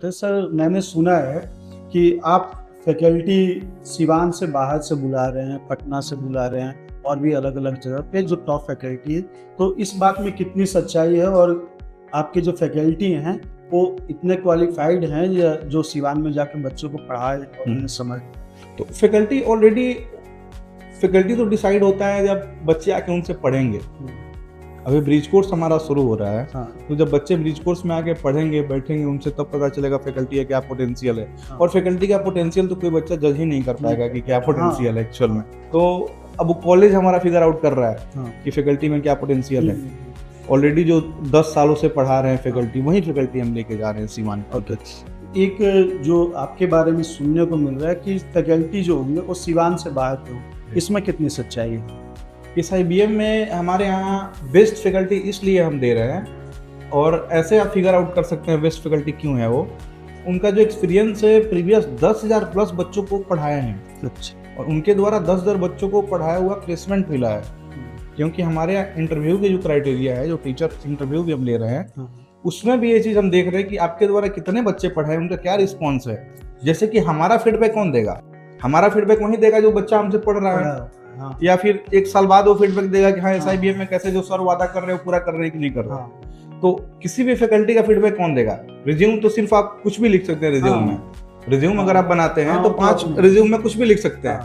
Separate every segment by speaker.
Speaker 1: तो सर मैंने सुना है कि आप फैकल्टी सिवान से बाहर से बुला रहे हैं, पटना से बुला रहे हैं और भी अलग-अलग जगह पे जो टॉप फैकल्टी है, तो इस बात में कितनी सच्चाई है और आपके जो फैकल्टी हैं, वो इतने क्वालिफ़ाइड हैं या जो सिवान में जाके बच्चों को पढ़ाएँ और उन्हें समझ।
Speaker 2: तो फैकल्टी तो डिसाइड होता है जब बच्चे आके उनसे पढ़ेंगे। अभी ब्रिज कोर्स हमारा शुरू हो रहा है।
Speaker 1: हाँ।
Speaker 2: तो जब बच्चे ब्रिज कोर्स में आके पढ़ेंगे, बैठेंगे, उनसे तब पता चलेगा फैकल्टी का क्या पोटेंशियल है।
Speaker 1: हाँ।
Speaker 2: और फैकल्टी का पोटेंशियल तो कोई बच्चा जज ही नहीं कर पाएगा कि क्या पोटेंशियल है एक्चुअल में। तो अब कॉलेज हमारा फिगर आउट कर रहा है कि फैकल्टी में क्या पोटेंशियल है। ऑलरेडी जो 10 सालों से पढ़ा रहे हैं फैकल्टी, वही फैकल्टी हम लेके जा रहे हैं सीवान।
Speaker 1: एक जो आपके बारे में सुनने को मिल रहा है कि फैकल्टी जो होंगे वो सिवान से बाहर के हों, इसमें कितनी सच्चाई है?
Speaker 2: इस IBM में हमारे यहाँ बेस्ट फैकल्टी इसलिए हम दे रहे हैं, और ऐसे आप फिगर आउट कर सकते हैं बेस्ट फैकल्टी क्यों है वो। उनका जो एक्सपीरियंस है, प्रीवियस 10,000 प्लस बच्चों को पढ़ाए हैं।
Speaker 1: अच्छा।
Speaker 2: और उनके द्वारा 10,000 बच्चों को पढ़ाया हुआ प्लेसमेंट मिला है। क्योंकि हमारे यहाँ इंटरव्यू के जो क्राइटेरिया है, जो टीचर इंटरव्यू भी हम ले रहे हैं, उसमें भी ये चीज़ हम देख रहे हैं कि आपके द्वारा कितने बच्चे पढ़ाए, उनका क्या रिस्पॉन्स है। जैसे कि हमारा फीडबैक कौन देगा? हमारा फीडबैक वही देगा जो बच्चा हमसे पढ़ रहा है।
Speaker 1: हाँ।
Speaker 2: या फिर 1 साल बाद वो फीडबैक देगा कि हाँ SIBM में कैसे जो सर वादा कर रहे हो पूरा कर रहे हैं कि नहीं कर रहे। तो किसी भी फैकल्टी का फीडबैक कौन देगा? रिज्यूम तो सिर्फ आप कुछ भी लिख सकते हैं रिज्यूम में। रिज्यूम अगर आप बनाते हैं तो 5 रिज्यूम में कुछ भी लिख सकते हैं।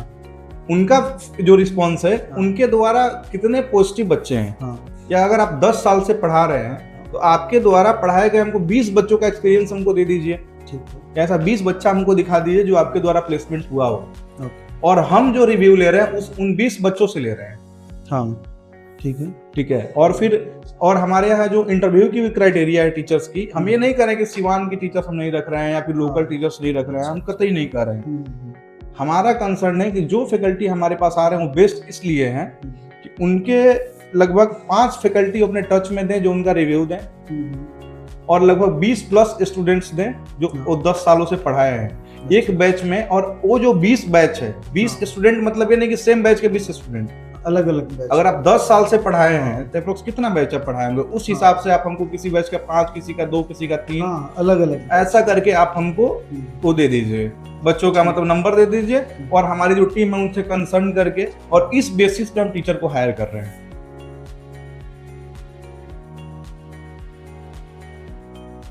Speaker 2: उनका जो रिस्पॉन्स है, उनके द्वारा कितने पॉजिटिव बच्चे हैं। या अगर आप 10 साल से पढ़ा रहे हैं तो आपके द्वारा पढ़ाए गए हमको 20 बच्चों का एक्सपीरियंस हमको दे दीजिए। ऐसा 20 बच्चा हमको दिखा दीजिए जो आपके द्वारा प्लेसमेंट हुआ हो। और हम जो रिव्यू ले रहे हैं उन 20 बच्चों से ले रहे हैं।
Speaker 1: हाँ, ठीक है।
Speaker 2: और हमारे यहाँ जो इंटरव्यू की भी क्राइटेरिया है टीचर्स की, हम ये नहीं कर रहे हैं कि सिवान की टीचर्स हम नहीं रख रहे हैं या फिर लोकल टीचर्स नहीं रख रहे हैं, हम कतई नहीं कर रहे हैं। हमारा कंसर्न है कि जो फैकल्टी हमारे पास आ रहे हैं वो बेस्ट इसलिए हैं कि उनके लगभग 5 फैकल्टी अपने टच में दें जो उनका रिव्यू दें, और लगभग 20 प्लस स्टूडेंट्स दें जो वो 10 सालों से पढ़ाए हैं एक बैच में। और वो जो 20 बैच है, 20 स्टूडेंट मतलब ये नहीं कि सेम बैच के 20 स्टूडेंट,
Speaker 1: अलग अलग बैच।
Speaker 2: अगर आप 10 साल से पढ़ाए हैं तो अप्रोक्स कितना बैच आप पढ़ाए होंगे, उस हिसाब से आप हमको किसी बैच का 5, किसी का 2, किसी का 3,
Speaker 1: अलग अलग
Speaker 2: ऐसा करके आप हमको वो दे दीजिए, बच्चों का मतलब नंबर दे दीजिए। और हमारी जो टीम है उनसे कंसर्न करके, और इस बेसिस पे हम टीचर को हायर कर रहे हैं।